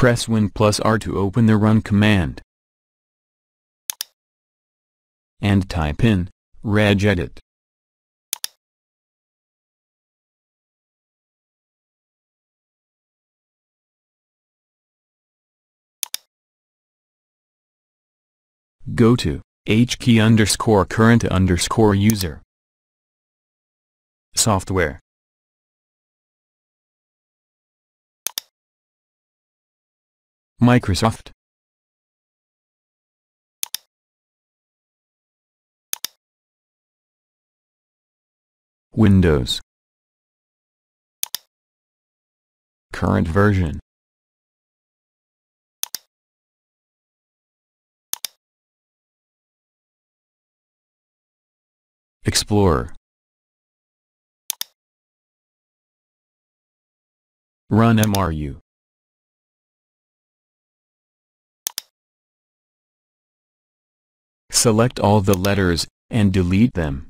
Press Win plus R to open the Run command. And type in regedit. Go to hkey_current_user. Software. Microsoft. Windows. Current version. Explorer. Run MRU. Select all the letters, and delete them.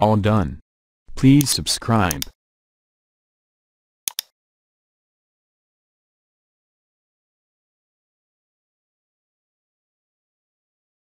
All done. Please subscribe.